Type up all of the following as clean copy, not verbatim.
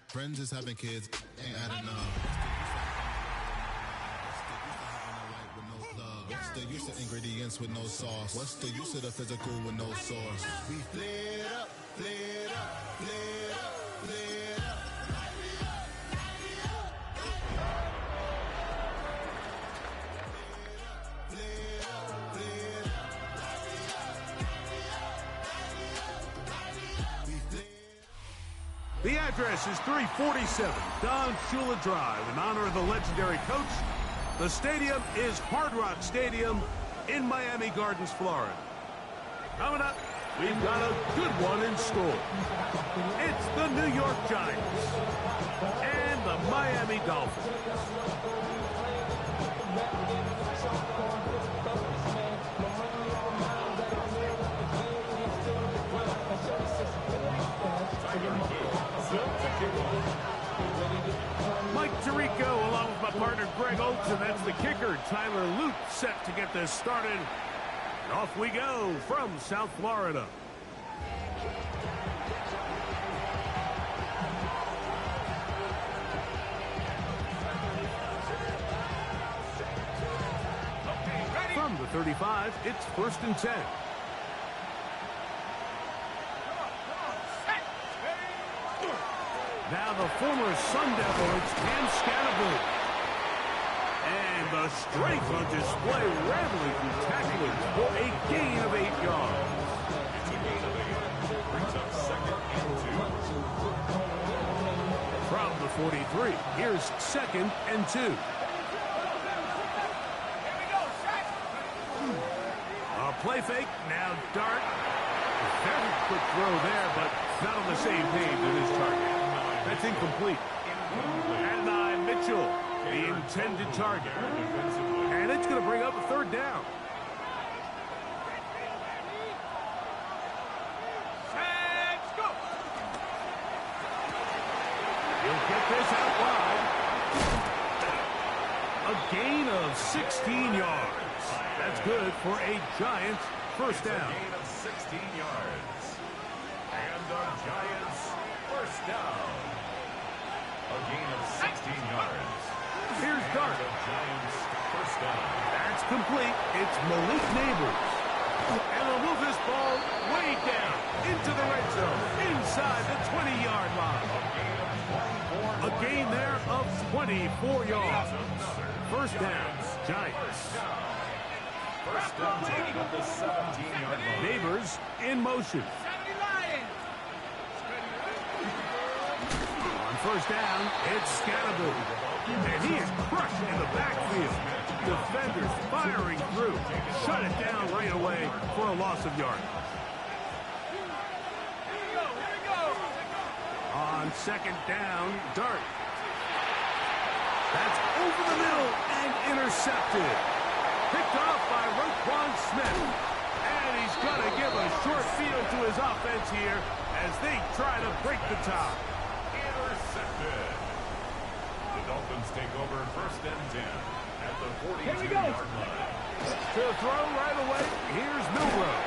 Friends is having kids, ain't adding up. What's the use of ingredients with no sauce? What's the use of the physical with no source? We flared up, flared up, flared up, flared up. The address is 347 Don Shula Drive. In honor of the legendary coach, the stadium is Hard Rock Stadium in Miami Gardens, Florida. Coming up, we've got a good one in store. It's the New York Giants and the Miami Dolphins. Mike Tirico along with my partner Greg Olson. That's the kicker. Tyler Lute set to get this started. And off we go from South Florida. From the 35, it's 1st and 10. Now the former Sun Devil, it's Cam Scannable. And the strength on display, rambling through tacklers for a gain of 8 yards. It's a gain of 8. Brings up 2nd and 2. From the 43, here's 2nd and 2. Here we go, set. A play fake, now Dart. Very quick throw there, but not on the same page with his target. That's incomplete. And Mitchell, the intended target. And it's going to bring up a 3rd down. Let's go. He'll get this out wide. A gain of 16 yards. That's good for a Giants 1st down. A gain of 16 yards. And the Giants 1st down. A gain of 16 yards. Here's Dart. The Giants 1st down. That's complete. It's Malik Neighbors. And they'll move this ball way down into the red zone, inside the 20-yard line. A gain there of 24 yards. 1st down, Giants. 1st down, taking up the 17-yard line. Neighbors in motion. 70 Lions. On 1st down, it's Scannable. And he is crushed in the backfield. Defenders firing through. Shut it down right away for a loss of yardage. Here we go. On 2nd down, Dart. That's over the middle and intercepted. Picked off by Roquan Smith. And he's going to give a short field to his offense here as they try to break the tie. Intercepted. The Dolphins take over 1st and 10 at the 42-yard line. To throw right away, here's Milrow.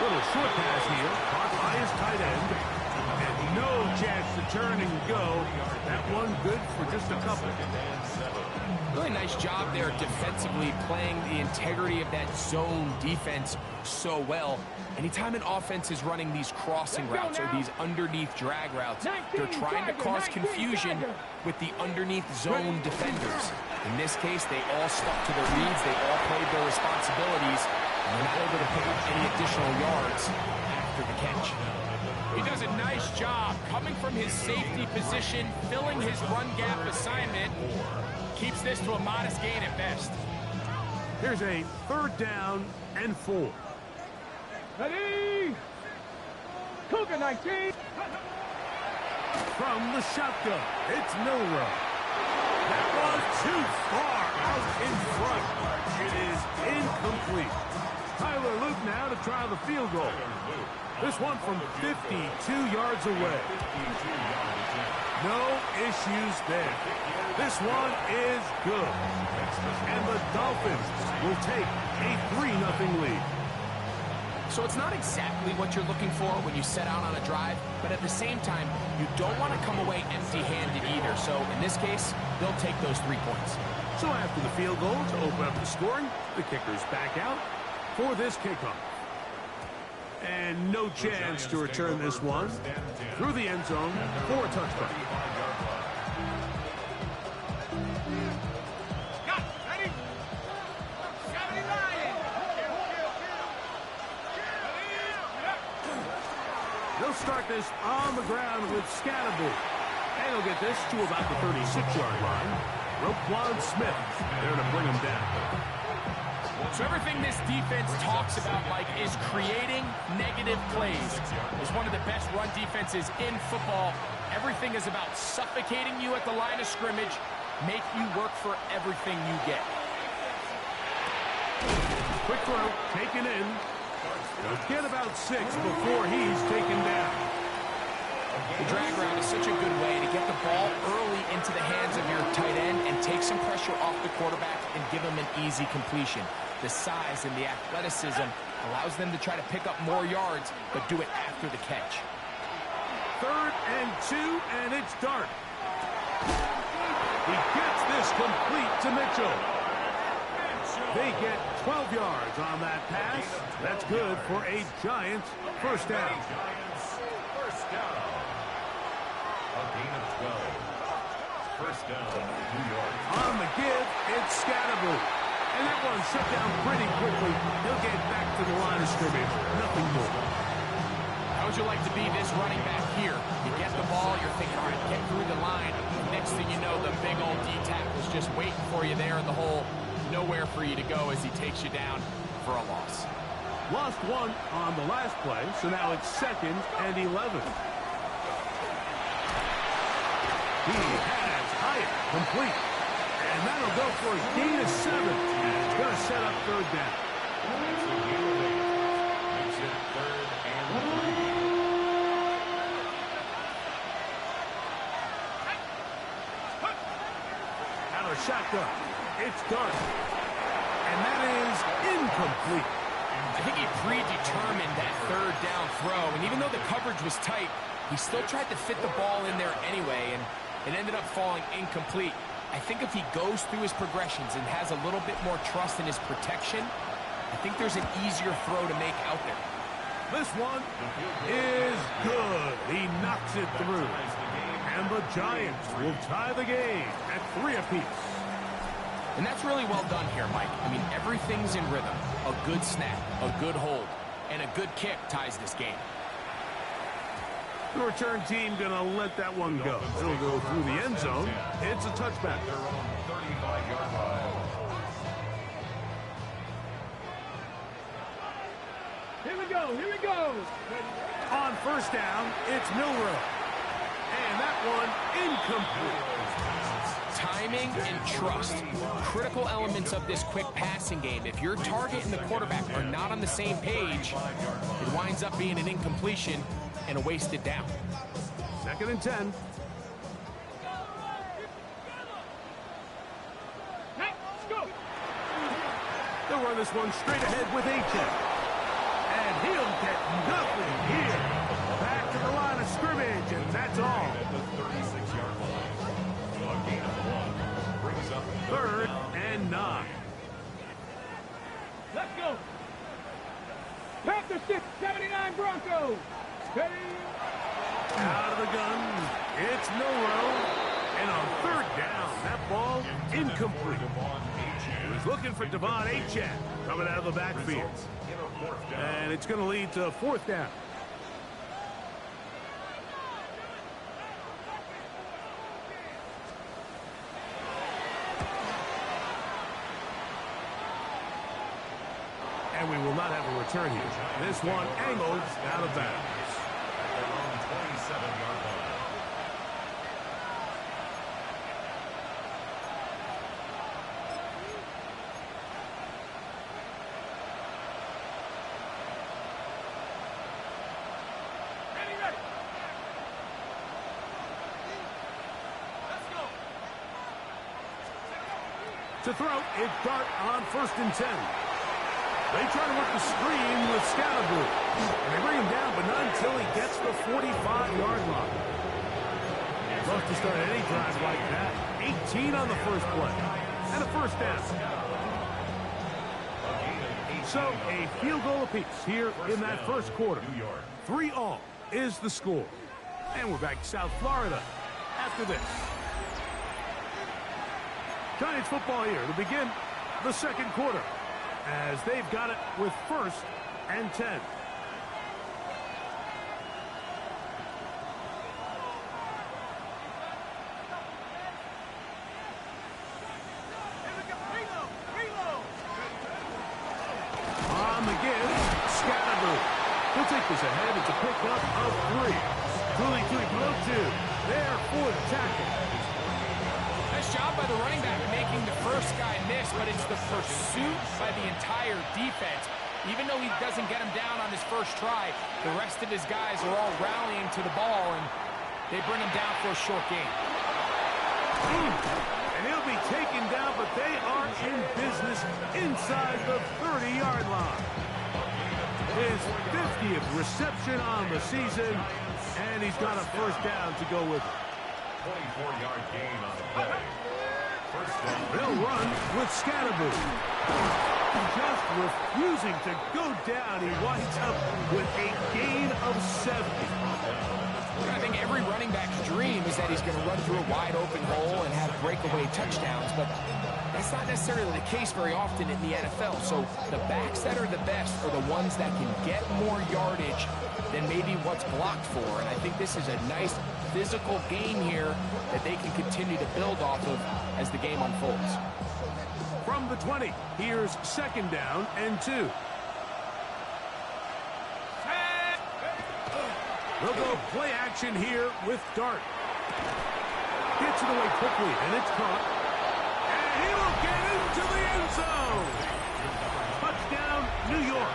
Little short pass here, caught by his tight end. And no chance to turn and go. That one good for just a couple. Really nice job there defensively, playing the integrity of that zone defense so well. Anytime an offense is running these crossing routes or these underneath drag routes, they're trying to cause confusion with the underneath zone defenders. In this case, they all stuck to their reads, they all played their responsibilities, and they're not able to pick up any additional yards after the catch. He does a nice job coming from his safety position, filling his run gap assignment. Keeps this to a modest gain at best. Here's a 3rd down and 4. Ready. Cougar 19. From the shotgun, it's Milrow. That was too far out in front. It is incomplete. Tyler Luke now to try the field goal. This one from 52 yards away. No issues there. This one is good. And the Dolphins will take a 3-0 lead. So it's not exactly what you're looking for when you set out on a drive, but at the same time, you don't want to come away empty-handed either. So in this case, they'll take those 3 points. So after the field goal to open up the scoring, the kicker's back out for this kickoff. And no chance to return this one through the end zone for a touchdown. Ready? 79. They'll start this on the ground with Scatterbull. And he'll get this to about the 36-yard line. Roquan Smith there to bring him down. So everything this defense talks about, Mike, is creating negative plays. It's one of the best run defenses in football. Everything is about suffocating you at the line of scrimmage, make you work for everything you get. Quick throw, taken in. He'll get about 6 before he's taken down. The drag route is such a good way to get the ball early into the hands of your tight end and take some pressure off the quarterback and give him an easy completion. The size and the athleticism allows them to try to pick up more yards, but do it after the catch. 3rd and 2, and it's Dart. He gets this complete to Mitchell. They get 12 yards on that pass. That's good for a Giants first down. First down. A gain of 12. First down, New York. On the give, it's Scatterbull. And that one shut down pretty quickly. He'll get back to the line of scrimmage. Nothing more. How would you like to be this running back here? You get the ball, you're thinking, all right, get through the line. Next thing you know, the big old D-tackle's just waiting for you there in the hole. Nowhere for you to go as he takes you down for a loss. Lost 1 on the last play, so now it's 2nd and 11. He has Hyatt complete. And that'll go for a gain of 7. And it's going to set up 3rd down. Makes it 3rd and 3. Out of shotgun. It's Dart. And that is incomplete. I think he predetermined that 3rd down throw, and even though the coverage was tight, he still tried to fit the ball in there anyway, and it ended up falling incomplete. I think if he goes through his progressions and has a little bit more trust in his protection, I think there's an easier throw to make out there. This one is good. He knocks it through. And the Giants will tie the game at 3 apiece. And that's really well done here, Mike. I mean, everything's in rhythm. A good snap, a good hold, and a good kick ties this game. The return team going to let that one go. It'll go through the end zone. It's a touchback. Their own 35-yard line. Here we go. Here we go. On first down, it's Milrow. And that one incomplete. Timing and trust, critical elements of this quick passing game. If your target and the quarterback are not on the same page, it winds up being an incompletion and a wasted down. 2nd and 10. Let's go. They'll run this one straight ahead with A-check. And he'll get nothing here. Back to the line of scrimmage, and that's all. At the 36-yard line. A gain of 1. Brings up 3rd and 9. Let's go. Panther 6, 79 Broncos. Out of the gun, it's Milrow. And on 3rd down, that ball incomplete. He was looking for Devon Achane coming out of the backfield. And it's going to lead to 4th down. And we will not have a return here. This one angled out of bounds. Their own 27-yard line. Ready, ready. Let's go. To throw, it's Dart on 1st and 10. They try to work the screen with Scalaboo. And they bring him down, but not until he gets the 45-yard line. Love to start any drive like that. 18 on the first play. And a first down. So a field goal apiece here in that first quarter. 3-all is the score. And we're back to South Florida after this. Giants football here to begin the second quarter, as they've got it with 1st and 10. On the give, Scalaboo. He'll take this ahead. It's a pickup of 3. Truly to below 2. There for the tackle. Nice job by the running back making the first guy miss, but it's the pursuit by the entire defense. Even though he doesn't get him down on his first try, the rest of his guys are all rallying to the ball, and they bring him down for a short gain. And he'll be taken down, but they are in business inside the 30-yard line. His 50th reception on the season, and he's got a first down to go with it. 24-yard gain on the play. First down. They'll run with Scalaboo. Just refusing to go down. He winds up with a gain of 70. I think every running back's dream is that he's going to run through a wide open hole and have breakaway touchdowns, but that's not necessarily the case very often in the NFL. So the backs that are the best are the ones that can get more yardage than maybe what's blocked for. And I think this is a nice physical game here that they can continue to build off of as the game unfolds. From the 20, here's 2nd down and 2. They'll go play action here with Dart. Gets it away quickly, and it's caught. And he will get into the end zone. Touchdown, New York.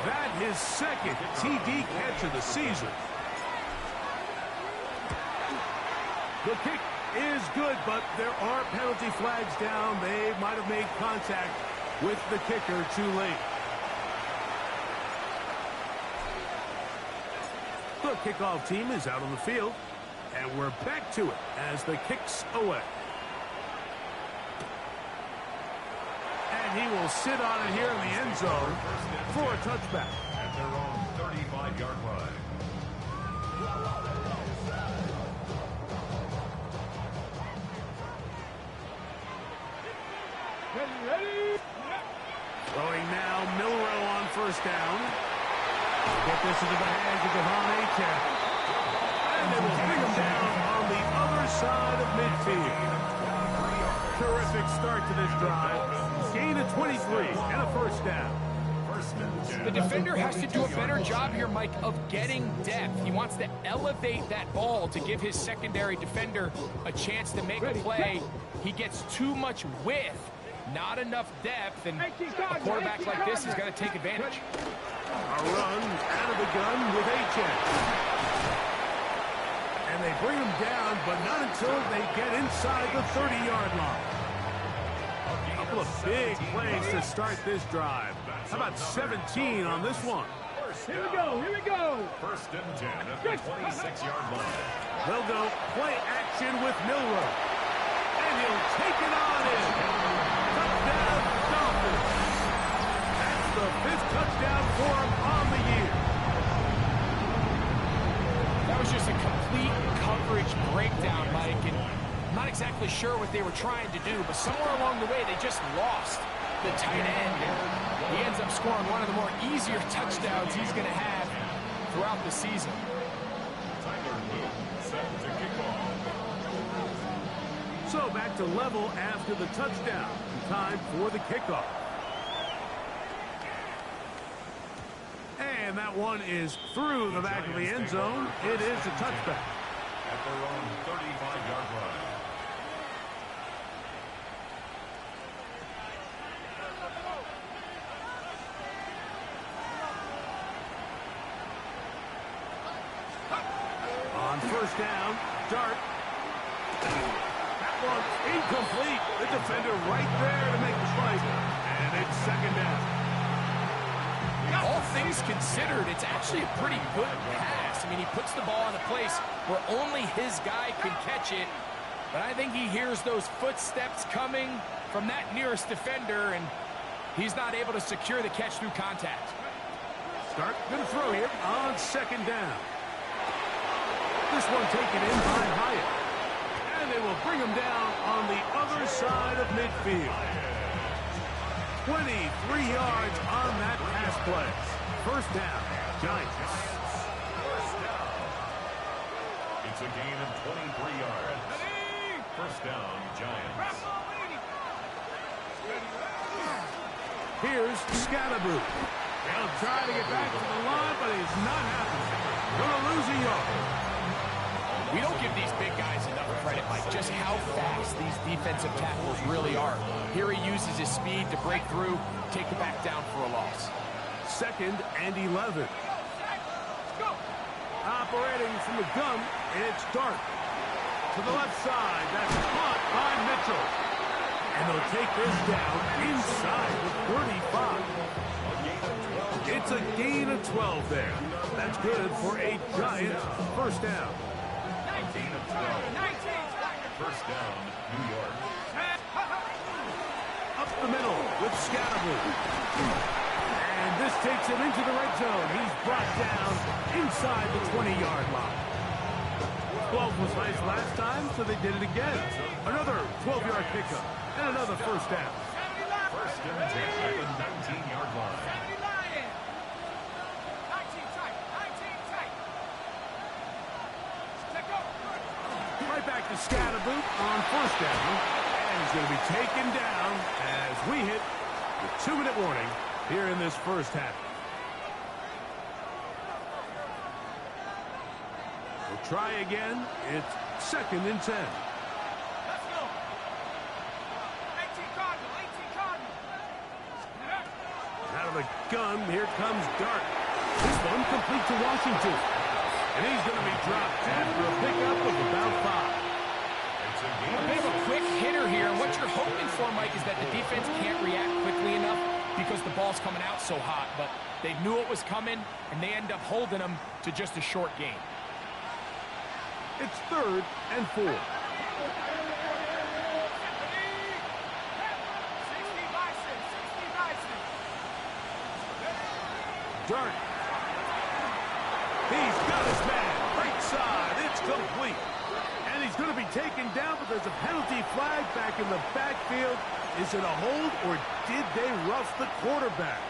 That his 2nd TD catch of the season. The kick is good, but there are penalty flags down. They might have made contact with the kicker too late. The kickoff team is out on the field, and we're back to it as the kick's away. And he will sit on it here in the end zone for a touchback. At their own 35-yard line. Ready? Throwing now, Milrow on first down. Get this into the hands of Devon Achane. And they will bring him down on the other side of midfield. Terrific start to this drive. Gain of 23 and a first down. The defender has to do a better job here, Mike, of getting depth. He wants to elevate that ball to give his secondary defender a chance to make a play. He gets too much width, not enough depth, and a quarterback like this is going to take advantage. A run out of the gun with Achane. And they bring him down, but not until they get inside the 30-yard line. A couple of big plays to start this drive. How about 17 on this one? Here we go, here we go. 1st and 10 at the 26-yard line. They'll go play action with Milrow. And he'll take it on in. Touchdown, Dolphins. That's the 5th touchdown for him on the year. That was just a complete coverage breakdown, Mike, and I'm not exactly sure what they were trying to do, but somewhere along the way they just lost the tight end, and he ends up scoring one of the more easier touchdowns he's going to have throughout the season. Tyler Luke set to kick off. So back to level after the touchdown. Time for the kickoff. And that one is through the back of the end zone. It is a touchback. At their own 35-yard line. On first down, Dart. That one's incomplete. The defender right there to make the play. And it's 2nd down. All things considered, it's actually a pretty good pass. I mean, he puts the ball in a place where only his guy can catch it. But I think he hears those footsteps coming from that nearest defender, and he's not able to secure the catch through contact. Start going to throw here on second down. This one taken in by Hyatt. And they will bring him down on the other side of midfield. 23 yards on that pass play. First down, Giants. It's a gain of 23 yards. First down, Giants. Here's Scatterboo. They'll try to get back to the line, but it's not happening. Going to lose a yard. We don't give these big guys enough credit, Mike, just how fast these defensive tackles really are. Here he uses his speed to break through, take it back down for a loss. Second and 11. Operating from the gun, it's Dart. To the left side, that's caught by Mitchell. And they'll take this down inside the 35. It's a gain of 12 there. That's good for a Giant first down. Gain of 12. First down, New York. Up the middle with Scatterboo. And this takes him into the red zone. He's brought down inside the 20-yard line. 12 was nice last time, so they did it again. Another 12-yard pickup and another first down. First and 10 at the 19-yard line. Right back to Scatterboo on first down. And he's going to be taken down as we hit the 2-minute warning here in this first half. We'll try again. It's second and 10. Let's go. 18 Cardinal, 18 Cardinal. Out of the gun, here comes Dart. This one complete to Washington. And he's going to be dropped after a pickup of about 5. It's a gain A of bit of a quick hitter here, and what you're hoping for, Mike, is that the defense can't react quickly enough because the ball's coming out so hot, but they knew it was coming, and they end up holding them to just a short gain. It's third and 4. Dart. He's got his man. Right side. It's complete. And he's going to be taken down, but there's a penalty flag back in the backfield. Is it a hold, or did they rough the quarterback?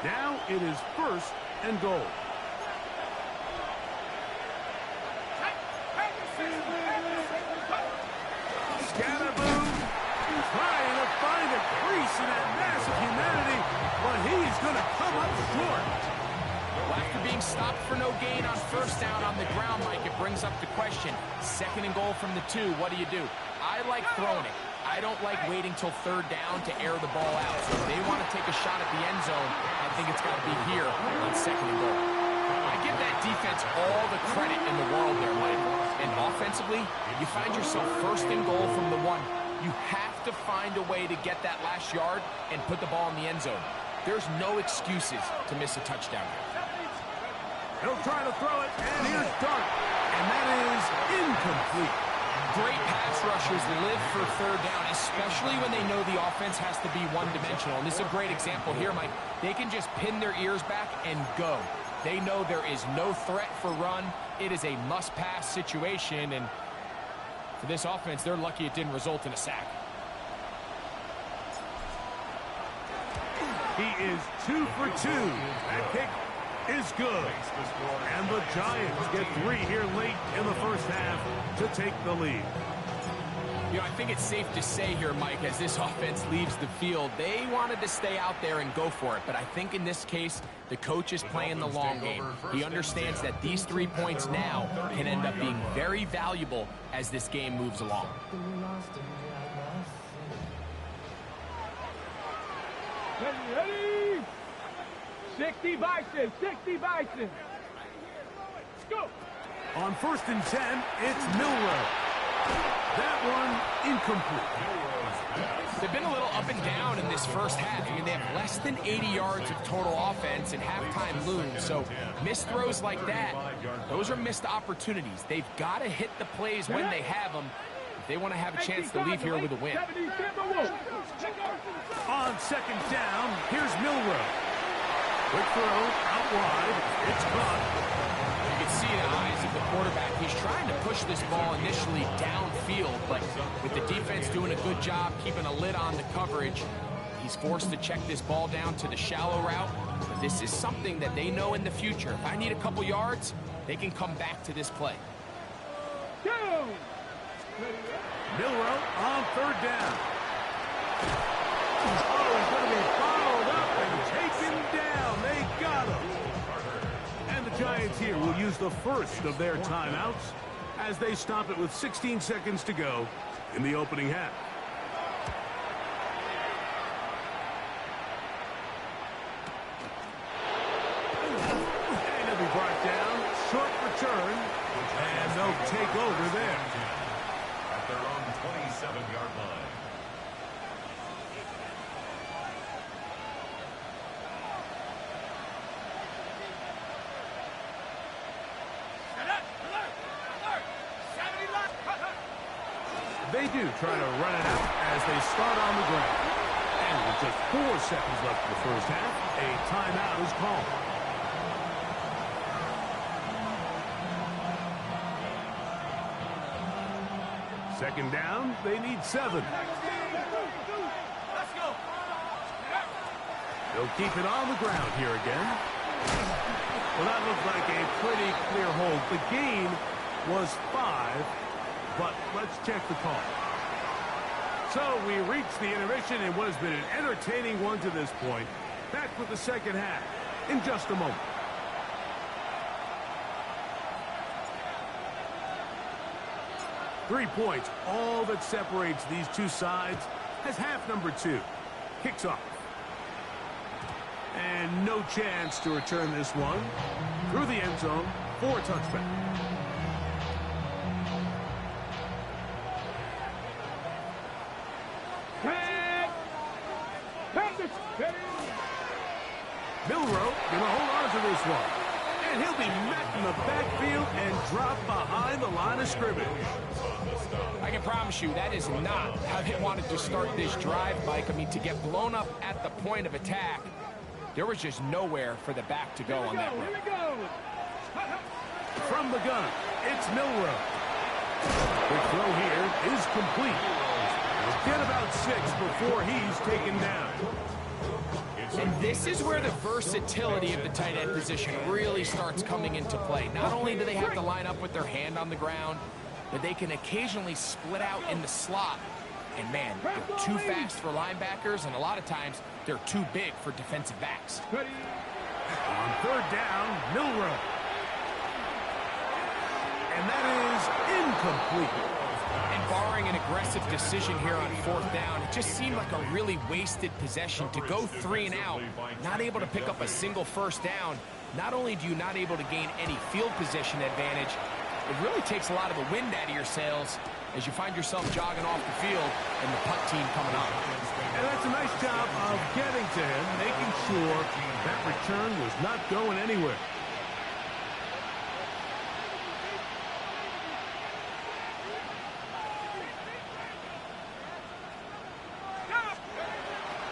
Now it is first and goal. Scatterboo trying to find a crease in that mass of humanity, but he's going to come up short. Well, after being stopped for no gain on first down on the ground, Mike, it brings up the question. Second and goal from the 2, what do you do? I like throwing it. I don't like waiting till third down to air the ball out. So if they want to take a shot at the end zone, I think it's got to be here on second and goal. I give that defense all the credit in the world there, Mike. And offensively, you find yourself first and goal from the 1. You have to find a way to get that last yard and put the ball in the end zone. There's no excuses to miss a touchdown here. He'll try to throw it, and here's Dart. And that is incomplete. Great pass rushers live for third down, especially when they know the offense has to be one-dimensional. And this is a great example here, Mike. They can just pin their ears back and go. They know there is no threat for run. It is a must-pass situation, and for this offense, they're lucky it didn't result in a sack. He is 2 for 2. That kick is good. And the Giants get 3 here late in the first half to take the lead. You know, I think it's safe to say here, Mike, as this offense leaves the field, they wanted to stay out there and go for it. But I think in this case, the coach is playing the long game. He understands that these 3 points now can end up being very valuable as this game moves along. Ready? 60 Bison, 60 Bison. Let's go. On first and 10, it's Milrow. That one incomplete. Milrow's They've been a little up and down in this first half. I mean, they have less than 80 yards of total offense and halftime looms. So missed throws like that, those are missed opportunities. They've got to hit the plays when they have them if they want to have a chance to leave here with a win. On second down, here's Milroe. Quick throw, out wide. It's caught. You can see in the eyes of the quarterback, he's trying to push this ball initially downfield, but with the defense doing a good job keeping a lid on the coverage, he's forced to check this ball down to the shallow route. But this is something that they know in the future. If I need a couple yards, they can come back to this play. Milroe on third down. Oh, he's going to be followed up and taken down. They got him. And the Giants here will use the first of their timeouts as they stop it with 16 seconds to go in the opening half. And he'll be brought down. Short return. And they'll take over there. At their own 27-yard line. They do try to run it out as they start on the ground. And with just 4 seconds left in the first half, a timeout is called. Second down, they need 7. Let's go. They'll keep it on the ground here again. Well, that looked like a pretty clear hold. The gain was 5, but let's check the call. So we reach the intermission in what has been an entertaining one to this point. Back with the second half in just a moment. Three points, all that separates these two sides as half number 2 kicks off. And no chance to return this one through the end zone for a touchback. Milroe gonna hold on to this one. And he'll be met in the backfield and dropped behind the line of scrimmage. I can promise you that is not how they wanted to start this drive, Mike. I mean, to get blown up at the point of attack, there was just nowhere for the back to go on that run. From the gun, it's Milroe. The throw here is complete. He'll get about 6 before he's taken down. And this is where the versatility of the tight end position really starts coming into play. Not only do they have to line up with their hand on the ground, but they can occasionally split out in the slot. And man, they're too fast for linebackers, and a lot of times they're too big for defensive backs. On third down, Milroe. And that is incomplete. And barring an aggressive decision here on fourth down, it just seemed like a really wasted possession to go 3 and out, not able to pick up a single first down. Not only do you not able to gain any field position advantage, it really takes a lot of the wind out of your sails as you find yourself jogging off the field and the punt team coming up. And that's a nice job of getting to him, making sure that return was not going anywhere.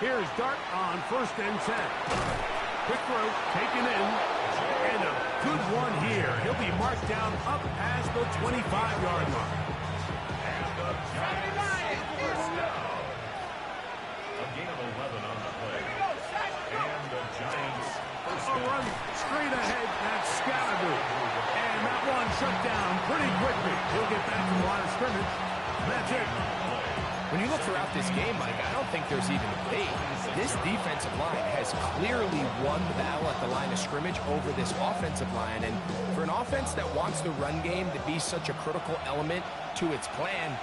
Here's Dart on 1st and 10. Quick throw, taken in, and a good one here. He'll be marked down up past the 25-yard line. And the Giants first down. A gain of 11 on the play. And the Giants first A down. run straight ahead, that's Scalaboo. And that one shut down pretty quickly. He'll get back to the line of scrimmage. That's it. When you look throughout this game, Mike, I don't think there's even a debate. This defensive line has clearly won the battle at the line of scrimmage over this offensive line. And for an offense that wants the run game to be such a critical element to its plan,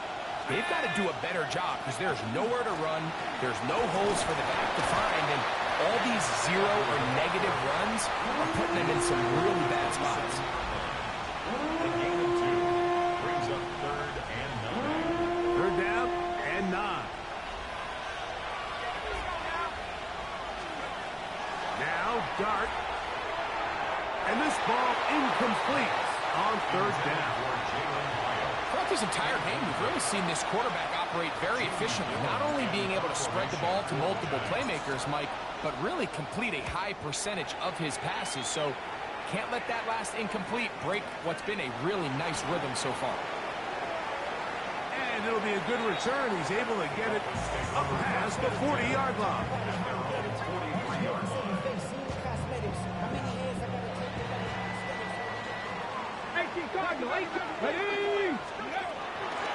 they've got to do a better job because there's nowhere to run. There's no holes for the back to find. And all these zero or negative runs are putting them in some really bad spots. A gain of 2 brings up 3rd and 9. 3rd down and 9. third down. Throughout this entire game, we've really seen this quarterback operate very efficiently, not only being able to spread the ball to multiple playmakers, Mike, but really complete a high percentage of his passes. So can't let that last incomplete break what's been a really nice rhythm so far. And it'll be a good return. He's able to get it up past the 40-yard line.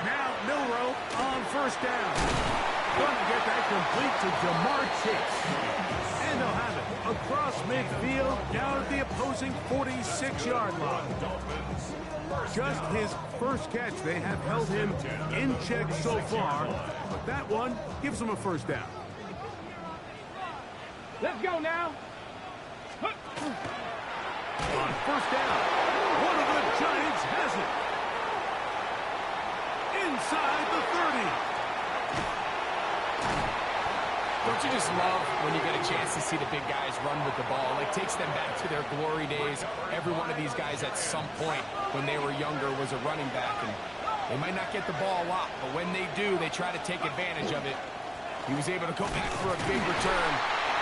Now Milroe on first down. Going to get that complete to Jamar Chase. And they'll have it across midfield down at the opposing 46-yard line. Just his first catch. They have held him in check so far, but that one gives him a first down. Let's go now. On first down, one of the Giants has it. Inside the 30. Don't you just love when you get a chance to see the big guys run with the ball? Like, takes them back to their glory days. Every one of these guys at some point when they were younger was a running back, and they might not get the ball a lot, but when they do, they try to take advantage of it. He was able to go back for a big return.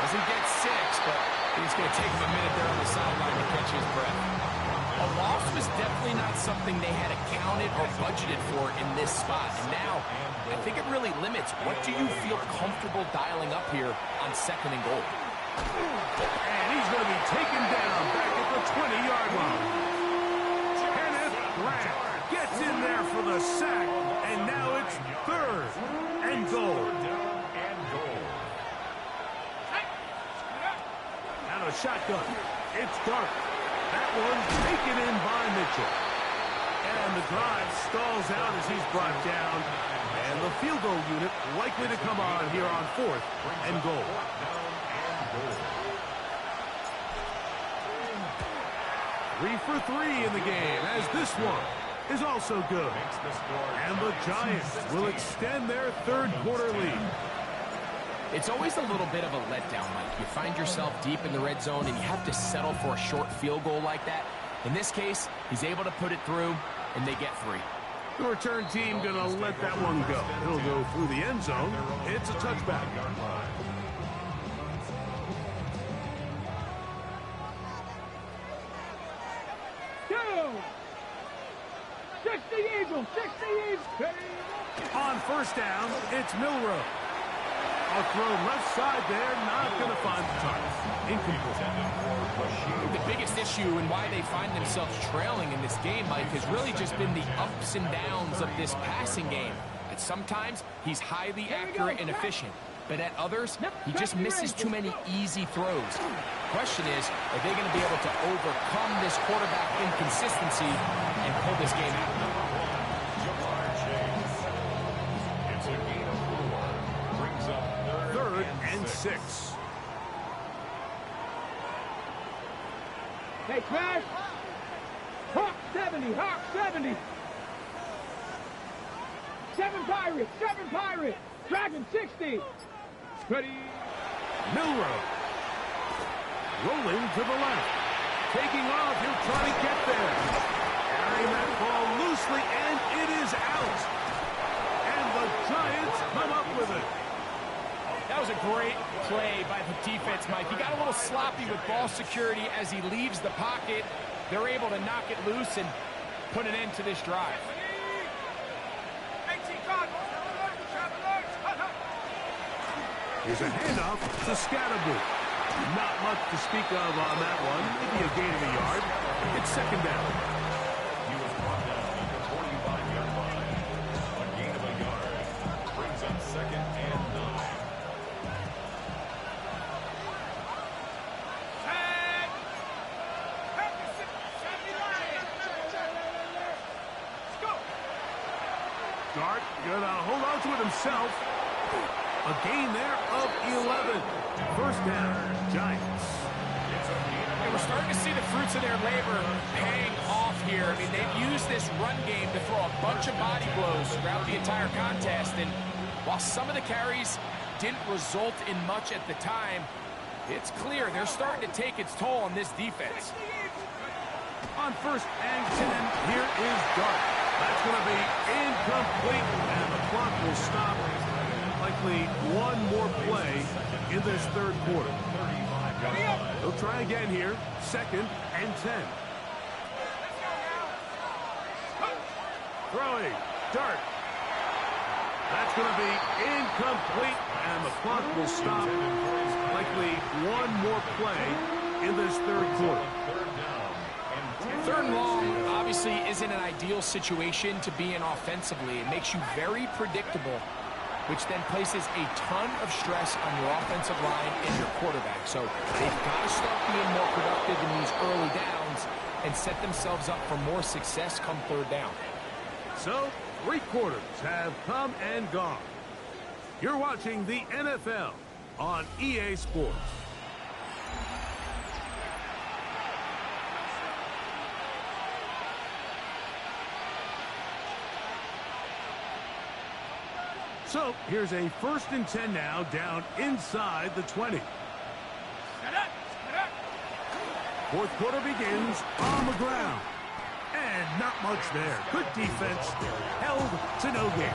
Doesn't get 6, but it's going to take him a minute there on the sideline to catch his breath. A loss was definitely not something they had accounted or budgeted for in this spot. And now, I think it really limits what do you feel comfortable dialing up here on 2nd and goal. And he's going to be taken down back at the 20-yard line. Kenneth Grant gets in there for the sack, and now it's 3rd and goal. Out of shotgun, it's Dark. That one's taken in by Mitchell. And the drive stalls out as he's brought down. And the field goal unit likely to come on here on 4th and goal. 3 for 3 in the game, as this one is also good. And the Giants will extend their 3rd quarter lead. It's always a little bit of a letdown, Mike. You find yourself deep in the red zone and you have to settle for a short field goal like that. In this case, he's able to put it through, and they get 3. The return team going to let that one go. It'll go through the end zone. It's a touchback. Go! 60 Eagles, 60 Eagles. On first down, it's Milroe. A throw left side there, not going to find the target. Incomplete. The biggest issue and why they find themselves trailing in this game, Mike, has really just been the ups and downs of this passing game. At sometimes, he's highly accurate and efficient, but at others, he just misses too many easy throws. The question is, are they going to be able to overcome this quarterback inconsistency and pull this game out? And 6. Hey, Crash. Hawk 70, Hawk 70. 7 Pirates, 7 Pirates. Dragon 60. Ready. Milroe. Rolling to the left. Taking off, he'll try to get there. Carrying that ball loosely, and it is out. And the Giants come up with it. That was a great play by the defense, Mike. He got a little sloppy with ball security as he leaves the pocket. They're able to knock it loose and put an end to this drive. Here's a handoff to Scatterboo. Not much to speak of on that one. Maybe a gain of a yard. It's 2nd down. He was brought down at the 45-yard line. A gain of a yard brings up 2nd and 9. Dart gonna hold on to it himself. A gain there of 11. First down, Giants. And we're starting to see the fruits of their labor paying off here. I mean, they've used this run game to throw a bunch of body blows throughout the entire contest. And while some of the carries didn't result in much at the time, it's clear they're starting to take its toll on this defense. On first and 10, here is Dart. That's going to be incomplete, and the clock will stop. Likely one more play in this third quarter. They'll try again here. Second and 10. Throwing. Dart. That's going to be incomplete, and the clock will stop. Likely one more play in this third quarter. Third and long obviously isn't an ideal situation to be in offensively. It makes you very predictable, which then places a ton of stress on your offensive line and your quarterback. So they've got to start being more productive in these early downs and set themselves up for more success come third down. So, 3 quarters have come and gone. You're watching the NFL on EA Sports. So, here's a first and 10 now, down inside the 20. Fourth quarter begins on the ground. And not much there. Good defense, held to no gain.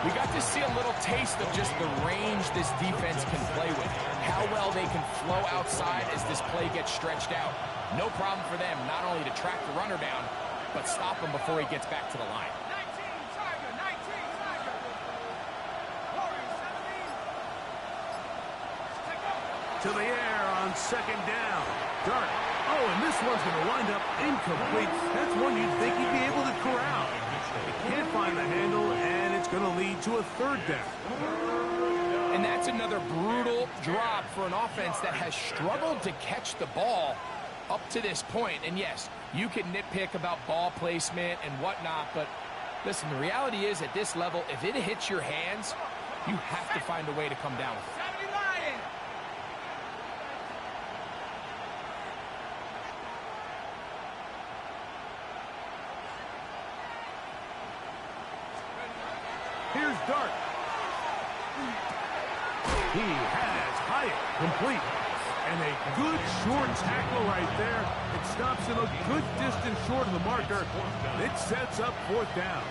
We got to see a little taste of just the range this defense can play with. How well they can flow outside as this play gets stretched out. No problem for them not only to track the runner down, but stop him before he gets back to the line. To the air on second down. Dart. Oh, and this one's going to wind up incomplete. That's one you'd think he'd be able to corral. He can't find the handle, and it's going to lead to a third down. And that's another brutal drop for an offense that has struggled to catch the ball up to this point. And yes, you can nitpick about ball placement and whatnot, but listen, the reality is at this level, if it hits your hands, you have to find a way to come down with it. Here's Dart. He has Hyatt complete. And a good short tackle right there. It stops him a good distance short of the marker. It sets up fourth down.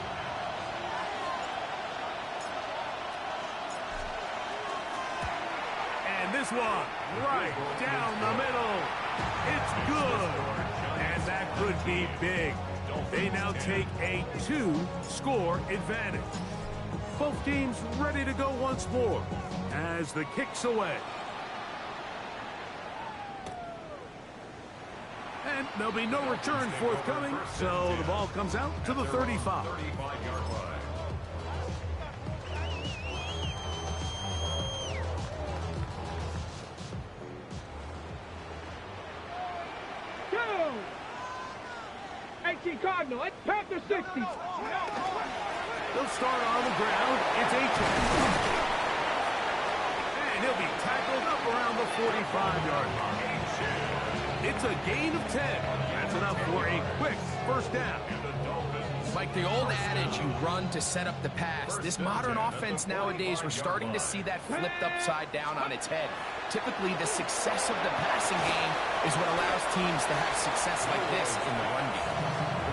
And this one, right down the middle. It's good. And that could be big. They now take a 2-score advantage. Both teams ready to go once more as the kick's away. And there'll be no return forthcoming, so the ball comes out to the 35. Go! 18 Cardinal, it's Panther 60. They'll start on the ground. It's H.A. And he'll be tackled up around the 45-yard line. It's a gain of 10. That's enough for a quick first down. Like the old adage, you run to set up the pass. This modern offense nowadays, we're starting to see that flipped upside down on its head. Typically, the success of the passing game is what allows teams to have success like this in the run game.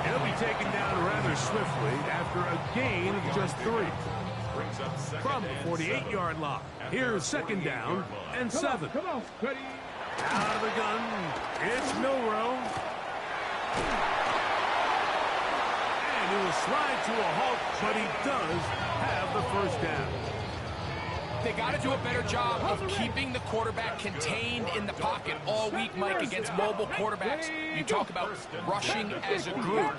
He'll be taken down rather swiftly after a gain of just 3. From the 48-yard line, here's second down and 7. Come on, ready? Out of the gun, it's Milrow. And he will slide to a halt, but he does have the first down. They got to do a better job of keeping the quarterback contained in the pocket all week, Mike, against mobile quarterbacks. You talk about rushing as a group.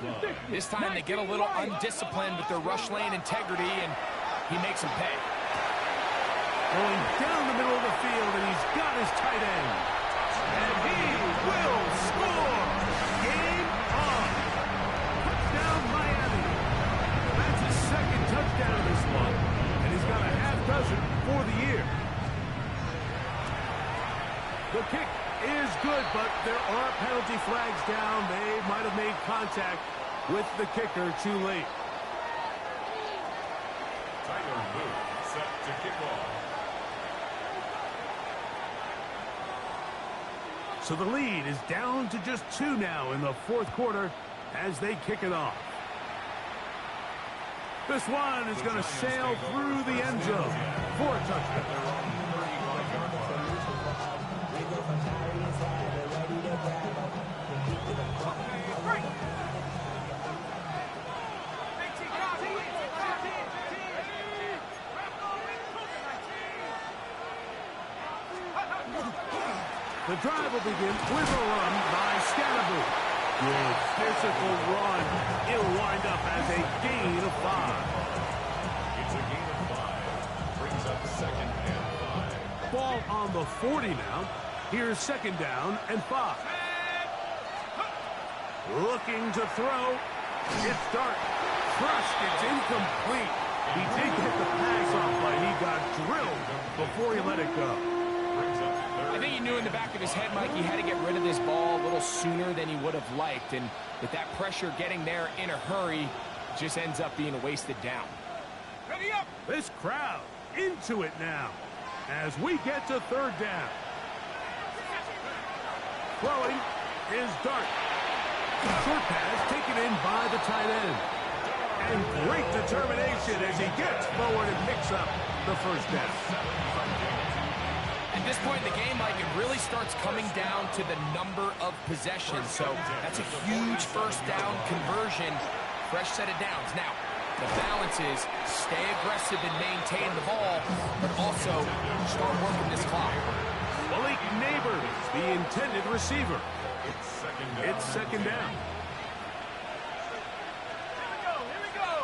This time they get a little undisciplined with their rush lane integrity, and he makes them pay. Going down the middle of the field, and he's got his tight end. And he will score. Game on. Touchdown, Miami. That's his second touchdown this month, and he's got a half dozen for the year. The kick is good, but there are penalty flags down. They might have made contact with the kicker too late. Tyler Booth set to kick off. So the lead is down to just 2 now in the fourth quarter as they kick it off. This one is going to sail through the end zone for a touchdown. The drive will begin with a run by Scatterboot. Good physical run. It'll wind up as a gain of 5. It's a gain of 5. Brings up 2nd and 5. Ball on the 40 now. Here's 2nd down and 5. Looking to throw. It's Dart. Crushed. It's incomplete. He did get the pass off, but he got drilled before he let it go. I think he knew in the back of his head, Mike, he had to get rid of this ball a little sooner than he would have liked. And with that pressure getting there in a hurry, just ends up being a wasted down. Ready up! This crowd into it now as we get to 3rd down. Throwing is Dart. Short pass taken in by the tight end. And great determination as he gets forward and picks up the 1st down. At this point in the game, Mike, it really starts coming down to the number of possessions. So that's a huge 1st down conversion. Fresh set of downs. Now, the balance is stay aggressive and maintain the ball, but also start working this clock. Malik Neighbors, the intended receiver. It's 2nd down. Here we go!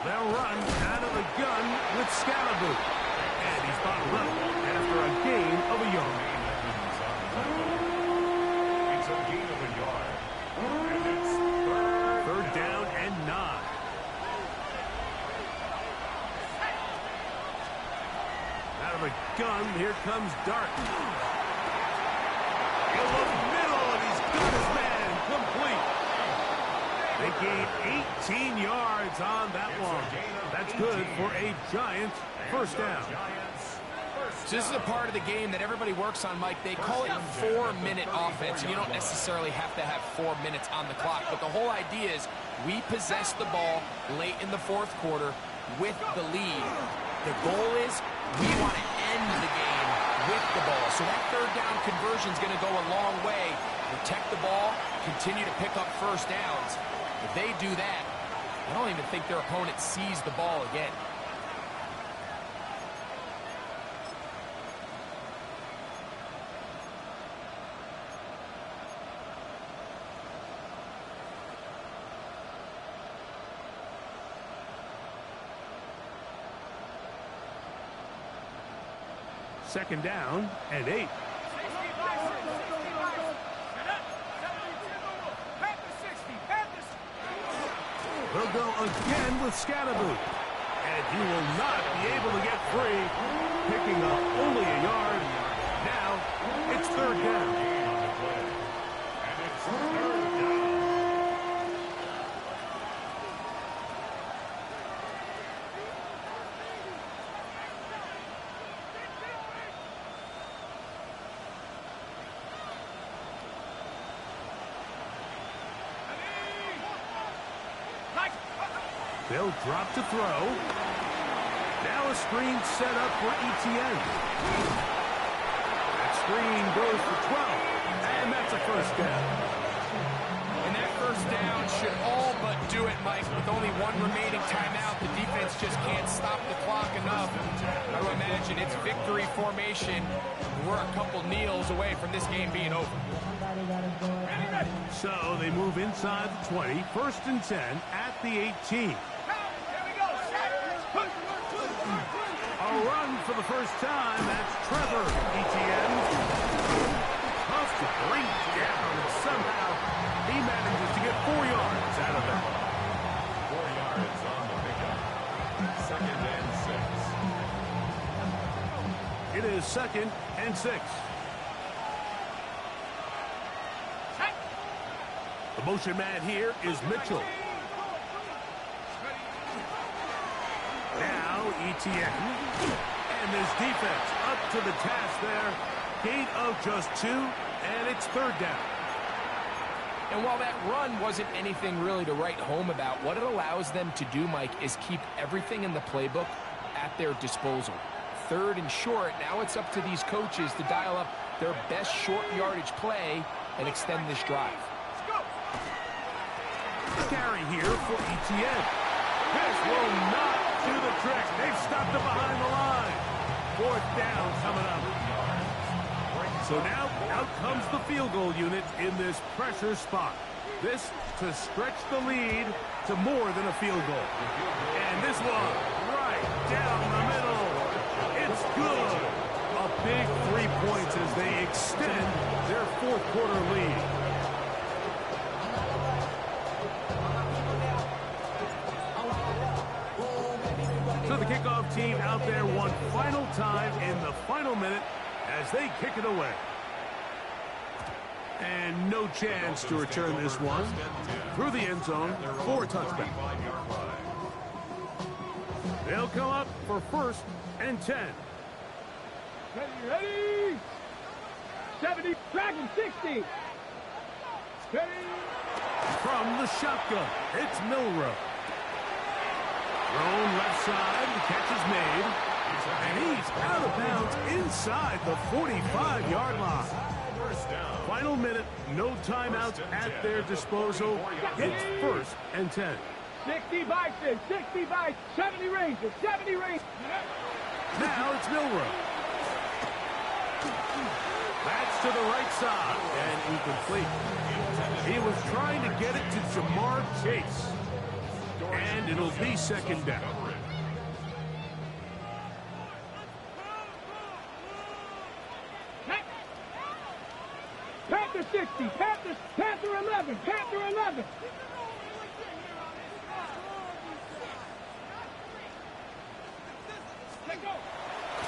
They'll run out of the gun with Scalaboot. And he's bottled up after a gain of a yard. It's a gain of a yard. And it's 3rd down and 9. Out of the gun, here comes Dart. In the middle, and he's got his man complete. They gain 18 yards on that one. That's good for a Giants 1st down. So this is a part of the game that everybody works on, Mike. They call it 4-minute offense. You don't necessarily have to have 4 minutes on the clock, but the whole idea is we possess the ball late in the 4th quarter with the lead. The goal is we want to end the game with the ball. So that 3rd down conversion is going to go a long way. Protect the ball, continue to pick up 1st downs. If they do that, I don't even think their opponent sees the ball again. Second down and 8. They'll go again with Scalaboot. And he will not be able to get free. Picking up only a yard. Now it's 3rd down. And it's 3rd down. They'll drop to throw. Now a screen set up for Etienne. That screen goes for 12. And that's a 1st down. And that 1st down should all but do it, Mike. With only 1 remaining timeout, the defense just can't stop the clock enough. I would imagine it's victory formation. We're a couple kneels away from this game being over. So they move inside the 20. 1st and 10 at the 18. A run for the 1st time. That's Trevor Etienne. Tough to bring down, and somehow he manages to get 4 yards out of that. 4 yards on the pickup. 2nd and 6. It is 2nd and 6. The motion man here is Mitchell. Now Etienne. And this defense up to the task there gain of just 2, and it's third down. And while that run wasn't anything really to write home about, what it allows them to do, Mike, is keep everything in the playbook at their disposal. Third and short, now it's up to these coaches to dial up their best short yardage play and extend this drive. Carry here for ETN. This will not do the trick. They've stopped it behind the line. Fourth down coming up. So now out comes the field goal unit in this pressure spot. This to stretch the lead to more than a field goal. And this one right down the middle. It's good. A big 3 points as they extend their fourth quarter lead. So the kickoff team out there one final time in the final minute as they kick it away. And no chance to return this one through the end zone for a touchback. They'll come up for first and 10. Ready? 70, Dragon 60. Ready? From the shotgun, it's Milrow. Thrown left side, the catch is made. And he's out of bounds inside the 45-yard line. Final minute, no timeouts at their disposal. It's first and 10. 60 Bison, 60 Bison, 70 Rangers, 70 Rangers. Now it's Milrow. That's to the right side and incomplete. He was trying to get it to Jamar Chase. And it'll be second down. Panther 60, Panther 11, Panther 11.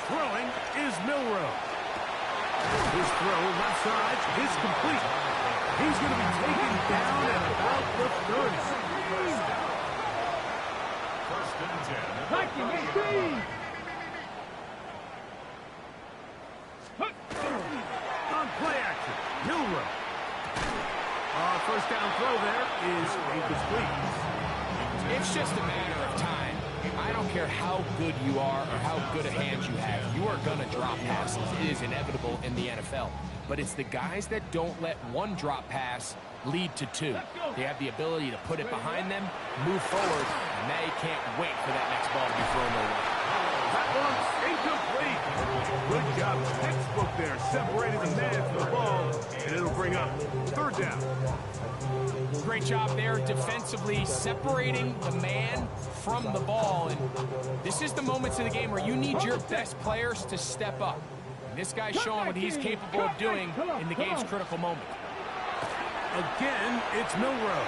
Throwing is Milrow. His throw left side is complete. He's going to be taken down at about the 30. First and 10. Viking 18. On play action, Milrow. First down throw there is incomplete. It's just a matter of time. I don't care how good you are or how good a hands you have. You are going to drop passes. It is inevitable in the NFL. But it's the guys that don't let one drop pass lead to two. They have the ability to put it behind them, move forward, and now you can't wait for that next ball to be thrown their way. That one's incomplete. Good job, textbook there, separating the man from the ball, and it'll bring up third down. Great job there defensively, separating the man from the ball. And this is the moments of the game where you need your best players to step up. And this guy's showing what he's capable of doing in the game's critical moment. Again, it's Milrow.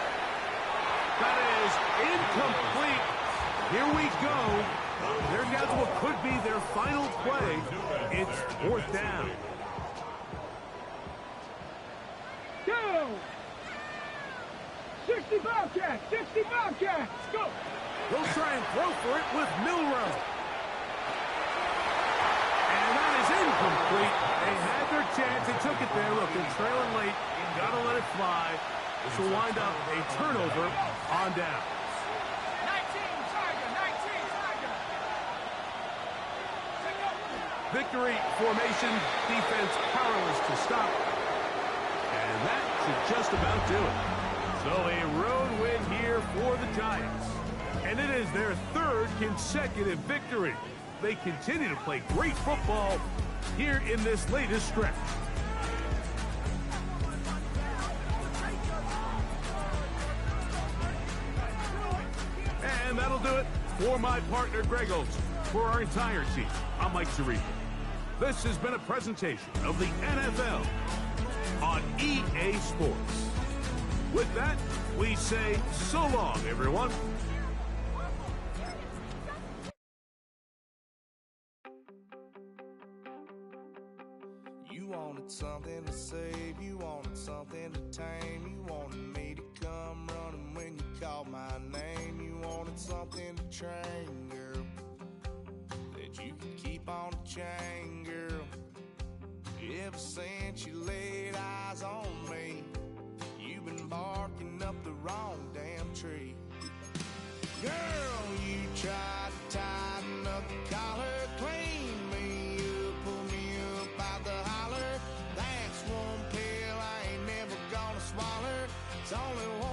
That is incomplete. Here we go. They're down to what could be their final play. It's fourth down. Go! 60 Bobcats, 60 Bobcats, go! They'll try and throw for it with Milrow. And that is incomplete. They had their chance. They took it there. Look, they're trailing late. Gotta let it fly. This will wind up a turnover on down. 19, Tiger. Victory formation, defense powerless to stop. And that should just about do it. So a road win here for the Giants. And it is their third consecutive victory. They continue to play great football here in this latest stretch. And that'll do it for my partner, Greg Olson. For our entire team, I'm Mike Zarifa. This has been a presentation of the NFL on EA Sports. With that, we say so long, everyone. You wanted something to save, you wanted something to tame, you wanted me to come running when you called my name, you wanted something to train, girl, that you could keep on the chain, girl. Ever since you laid eyes on me, you've been barking up the wrong damn tree. Girl, you tried to tighten up the collar, clean me up, pull me up out the holler. That's one pill I ain't never gonna swallow. It's only one